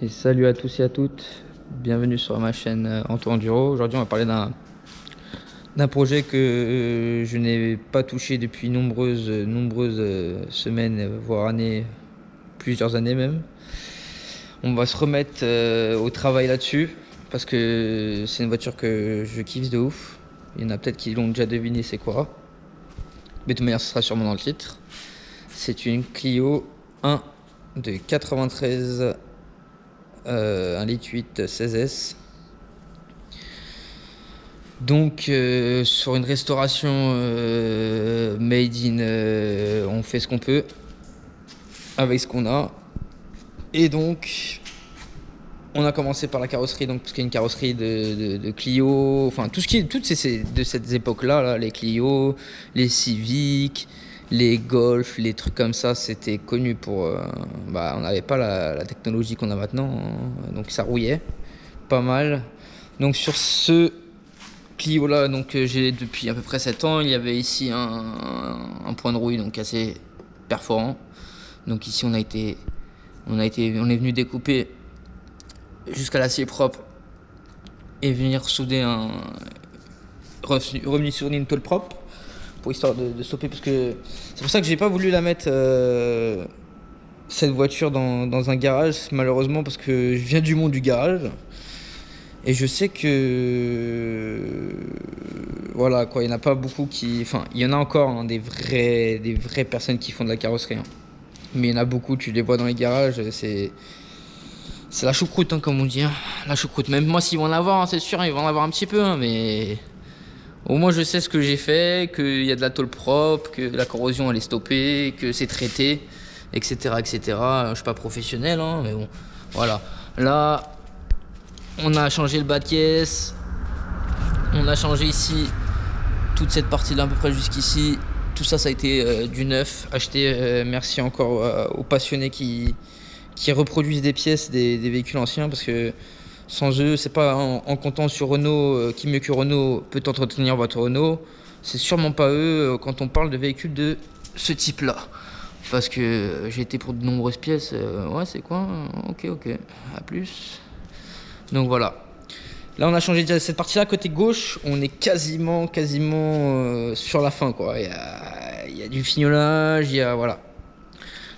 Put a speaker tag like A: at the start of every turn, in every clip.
A: Et salut à tous et à toutes, bienvenue sur ma chaîne Anto Enduro. Aujourd'hui on va parler d'un projet que je n'ai pas touché depuis nombreuses semaines, voire années, plusieurs années même. On va se remettre au travail là-dessus, parce que c'est une voiture que je kiffe de ouf. Il y en a peut-être qui l'ont déjà deviné c'est quoi, mais de toute manière ce sera sûrement dans le titre. C'est une Clio 1 de 93, 1,8 litre 16S. Donc sur une restauration made in, on fait ce qu'on peut avec ce qu'on a. Et donc on a commencé par la carrosserie, donc parce qu'il y a une carrosserie de Clio, enfin tout ce qui est toutes ces de cette époque là, les Clio, les Civic, les Golf, les trucs comme ça, c'était connu pour on n'avait pas la technologie qu'on a maintenant, hein, donc ça rouillait pas mal. Donc sur ce Clio là, donc j'ai depuis à peu près 7 ans, il y avait ici un point de rouille donc assez perforant. Donc ici on est venu découper jusqu'à l'acier propre et venir souder revenu souder une tôle propre pour histoire de stopper, parce que c'est pour ça que j'ai pas voulu la mettre cette voiture dans un garage malheureusement, parce que je viens du monde du garage. Et je sais que voilà quoi, il n'y en a pas beaucoup qui. Enfin, il y en a encore hein, des vraies personnes qui font de la carrosserie. Hein. Mais il y en a beaucoup, tu les vois dans les garages, c'est la choucroute, hein, comme on dit. Hein. La choucroute. Même moi, s'ils vont en avoir, hein, c'est sûr, ils vont en avoir un petit peu, hein, mais au moins je sais ce que j'ai fait, qu'il y a de la tôle propre, que la corrosion elle est stoppée, que c'est traité, etc., etc. Je suis pas professionnel, hein, mais bon, voilà. Là. On a changé le bas de caisse, on a changé ici toute cette partie là à peu près jusqu'ici. Tout ça, ça a été du neuf, acheté. Merci encore aux passionnés qui reproduisent des pièces des véhicules anciens, parce que sans eux, c'est pas en comptant sur Renault, qui mieux que Renault peut entretenir votre Renault. C'est sûrement pas eux quand on parle de véhicules de ce type là. Parce que j'ai été pour de nombreuses pièces. Ouais, c'est quoi? Ok, à plus. Donc voilà. Là on a changé déjà cette partie là, côté gauche, on est quasiment sur la fin quoi. Il y a du fignolage, voilà.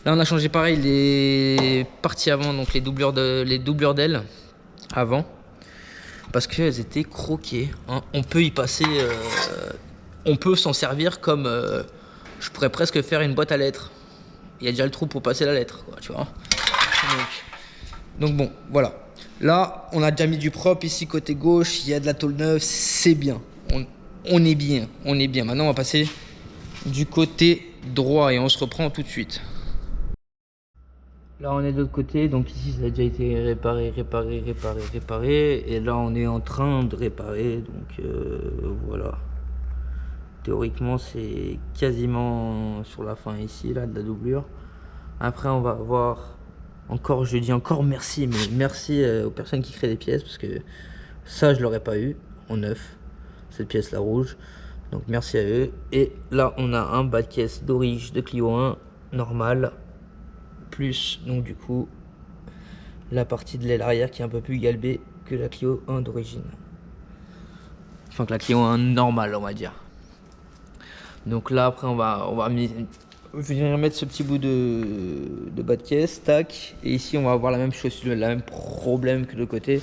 A: Là on a changé pareil les parties avant, donc les doublures d'ailes avant, parce qu'elles étaient croquées. Hein. On peut y passer, on peut s'en servir comme, je pourrais presque faire une boîte à lettres. Il y a déjà le trou pour passer la lettre, quoi, tu vois. Donc bon, voilà. Là, on a déjà mis du propre ici côté gauche, il y a de la tôle neuve, c'est bien. On est bien, on est bien. Maintenant, on va passer du côté droit et on se reprend tout de suite. Là, on est de l'autre côté, donc ici, ça a déjà été réparé. Et là, on est en train de réparer, donc voilà. Théoriquement, c'est quasiment sur la fin ici, là, de la doublure. Après, on va voir... Encore, je dis encore merci, mais merci aux personnes qui créent des pièces, parce que ça, je l'aurais pas eu en neuf, cette pièce-là rouge. Donc merci à eux. Et là, on a un bas de caisse d'origine de Clio 1 normal, plus donc du coup la partie de l'aile arrière qui est un peu plus galbée que la Clio 1 d'origine. Enfin que la Clio 1 normale, on va dire. Donc là, après, on va venir mettre ce petit bout de bas de caisse, tac, et ici on va avoir la même chose, le même problème que de l'autre côté.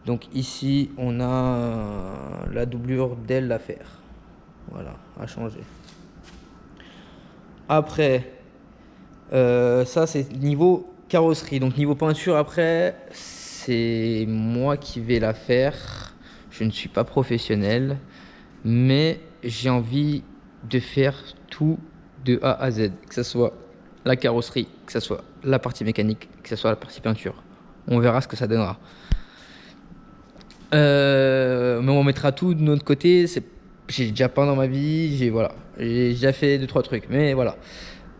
A: Donc ici on a la doublure d'aile à faire, voilà, à changer. Après ça c'est niveau carrosserie, donc niveau peinture après c'est moi qui vais la faire. Je ne suis pas professionnel, mais j'ai envie de faire tout de A à Z, que ce soit la carrosserie, que ce soit la partie mécanique, que ce soit la partie peinture. On verra ce que ça donnera. Mais on mettra tout de notre côté. J'ai déjà peint dans ma vie, j'ai déjà fait 2-3 trucs, mais voilà.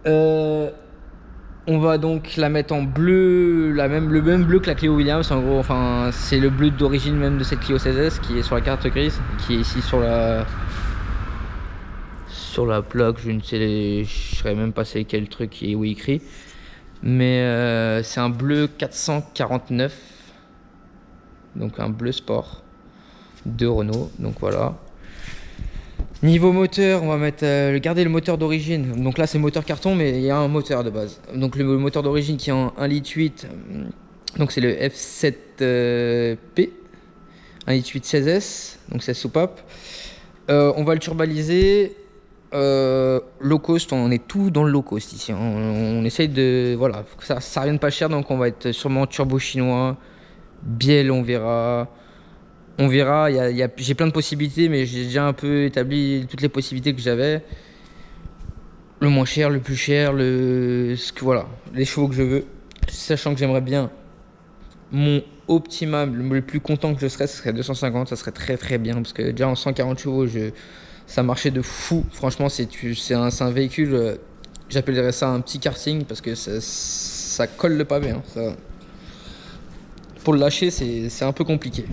A: On va donc la mettre en bleu, le même bleu que la Clio Williams en gros. Enfin, c'est le bleu d'origine même de cette Clio 16S qui est sur la carte grise, qui est ici sur la plaque. Je ne sais, je serais même pas c'est quel truc qui est où écrit. Mais c'est un bleu 449. Donc un bleu sport de Renault. Donc voilà. Niveau moteur, on va mettre garder le moteur d'origine. Donc là c'est moteur carton, mais il y a un moteur de base. Donc le moteur d'origine qui est en 1,8 litre. Donc c'est le F7P 1,8 16S. Donc c'est soupape. On va le turbaliser. Low cost, on est tout dans le low cost ici. On essaye de. Voilà, faut que ça revienne pas cher. Donc on va être sûrement turbo chinois. Biel, on verra. On verra, j'ai plein de possibilités, mais j'ai déjà un peu établi toutes les possibilités que j'avais. Le moins cher, le plus cher, voilà, les chevaux que je veux. Sachant que j'aimerais bien mon optimum, le plus content que je serais, ce serait 250, ça serait très très bien. Parce que déjà en 140 chevaux, ça marchait de fou. Franchement, c'est un véhicule, j'appellerais ça un petit karting, parce que ça colle le pavé. Hein, ça. Pour le lâcher, c'est un peu compliqué.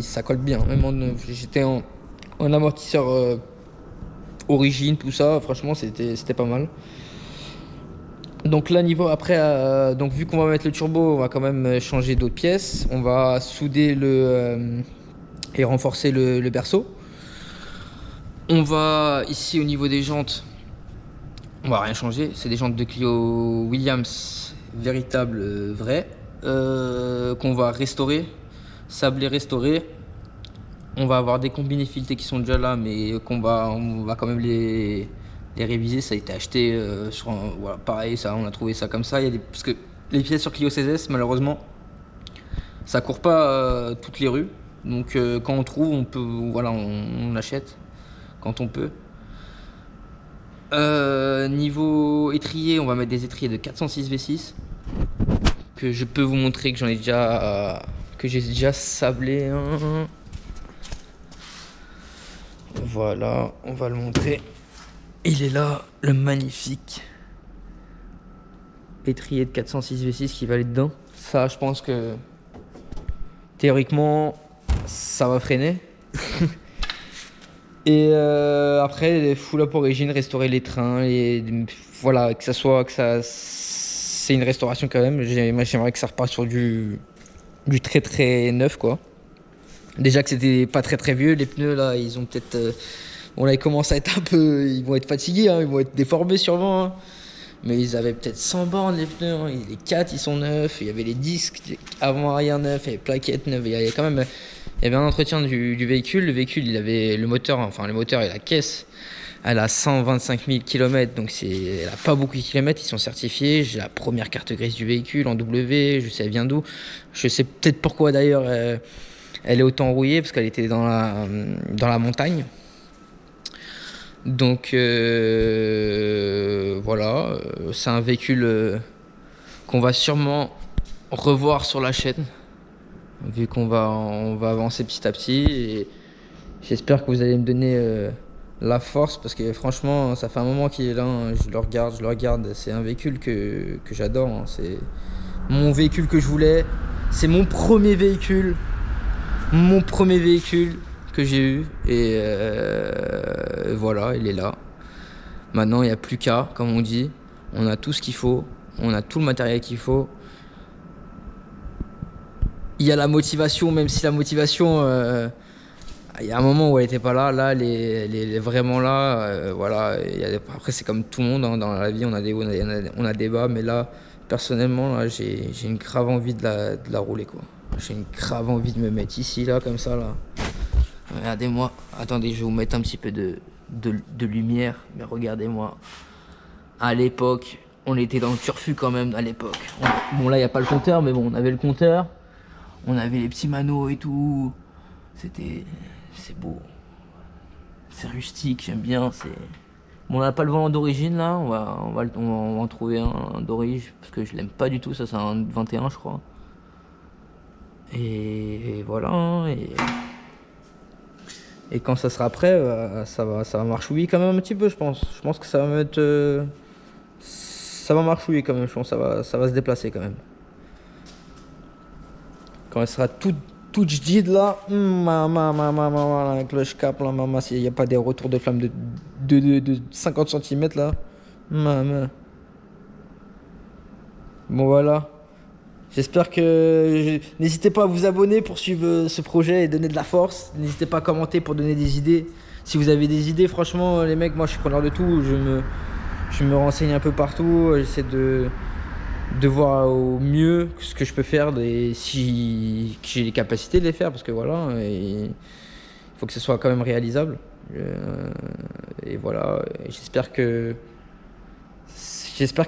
A: Ça colle bien. Même j'étais en amortisseur origine, tout ça. Franchement, c'était pas mal. Donc là, niveau après, donc vu qu'on va mettre le turbo, on va quand même changer d'autres pièces. On va souder et renforcer le berceau. On va ici au niveau des jantes, on va rien changer. C'est des jantes de Clio Williams, véritables, vraies. Qu'on va restaurer, sabler, restaurer. On va avoir des combinés filetés qui sont déjà là, mais on va quand même les réviser. Ça a été acheté voilà, pareil, ça, on a trouvé ça comme ça. Parce que les pièces sur Clio 16S, malheureusement, ça court pas toutes les rues. Donc quand on trouve, on peut, voilà, on achète quand on peut. Niveau étrier, on va mettre des étriers de 406 V6. Que je peux vous montrer que que j'ai déjà sablé un. Voilà, on va le montrer. Il est là, le magnifique étrier de 406 V6 qui va aller dedans. Ça, je pense que théoriquement, ça va freiner. Et après, les full up origine, restaurer les trains, voilà, que c'est une restauration quand même. Moi, j'aimerais que ça reparte sur du très très neuf, quoi. Déjà que c'était pas très très vieux, les pneus là, ils ont peut-être. Bon, là, ils commencent à être un peu. Ils vont être fatigués, hein, ils vont être déformés sûrement. Hein. Mais ils avaient peut-être 100 bornes, les pneus. Hein. Les 4, ils sont neufs. Il y avait les disques avant-arrière neufs, il y avait les plaquettes neuves. Il y avait quand même. Il y avait un entretien du véhicule. Le véhicule, il avait le moteur, enfin, le moteur et la caisse. Elle a 125 000 km, donc elle a pas beaucoup de kilomètres, ils sont certifiés. J'ai la première carte grise du véhicule en W, je sais elle vient d'où. Je sais peut-être pourquoi d'ailleurs elle est autant rouillée, parce qu'elle était dans la montagne. Donc voilà, c'est un véhicule qu'on va sûrement revoir sur la chaîne, vu on va avancer petit à petit. Et j'espère que vous allez me donner la force, parce que franchement ça fait un moment qu'il est là, hein. Je le regarde, c'est un véhicule que j'adore, hein. C'est mon véhicule que je voulais, c'est mon premier véhicule que j'ai eu, et voilà, il est là. Maintenant il n'y a plus qu'à, comme on dit, on a tout ce qu'il faut, on a tout le matériel qu'il faut. Il y a la motivation, même si la motivation il y a un moment où elle n'était pas là. Là, elle est vraiment là. Voilà. Après, c'est comme tout le monde, hein, dans la vie, on a des hauts, on a des bas. Mais là, personnellement, là, j'ai une grave envie de la rouler, quoi. J'ai une grave envie de me mettre ici, là, comme ça, là. Regardez-moi. Attendez, je vais vous mettre un petit peu de lumière. Mais regardez-moi. À l'époque, on était dans le turfu quand même, à l'époque. Bon, là, il n'y a pas le compteur, mais bon, on avait le compteur. On avait les petits manos et tout. C'est beau, c'est rustique, j'aime bien. Bon, on n'a pas le volant d'origine là, on va en trouver un d'origine, parce que je l'aime pas du tout. Ça, c'est un 21, je crois. Et voilà, hein, et quand ça sera prêt, ça va marchouiller quand même un petit peu, je pense. Je pense que ça va mettre ça va marchouiller quand même, je pense. Ça va se déplacer quand même. Quand elle sera toute jaded là, maman, la cloche cap là, maman, s'il n'y a pas des retours de flamme de 50 cm là, maman. Bon voilà. J'espère que... N'hésitez pas à vous abonner pour suivre ce projet et donner de la force. N'hésitez pas à commenter pour donner des idées. Si vous avez des idées, franchement, les mecs, moi je suis preneur de tout. Je me renseigne un peu partout. J'essaie de voir au mieux ce que je peux faire et si que j'ai les capacités de les faire. Parce que voilà, il faut que ce soit quand même réalisable. Et voilà, j'espère que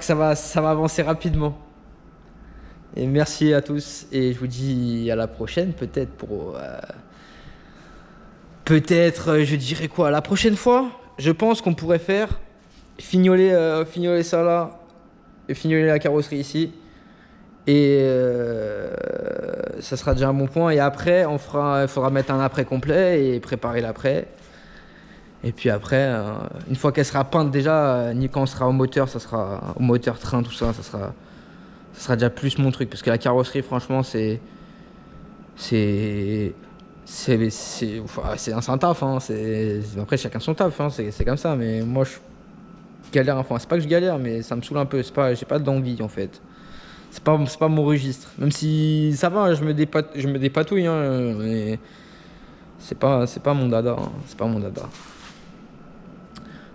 A: ça va avancer rapidement. Et merci à tous et je vous dis à la prochaine peut-être peut-être je dirais quoi la prochaine fois je pense qu'on pourrait faire fignoler ça là et fignoler la carrosserie ici et ça sera déjà un bon point et après il faudra mettre un après complet et préparer l'après et puis après une fois qu'elle sera peinte déjà quand on sera au moteur ça sera au moteur train tout ça ça sera déjà plus mon truc parce que la carrosserie franchement c'est un taf hein, après chacun son taf hein, c'est comme ça mais moi je galère enfin c'est pas que je galère mais ça me saoule un peu j'ai pas d'envie en fait c'est pas mon registre même si ça va je me dépatouille hein, mais c'est pas mon dada hein, c'est pas mon dada.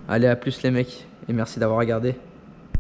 A: Allez à plus les mecs et merci d'avoir regardé.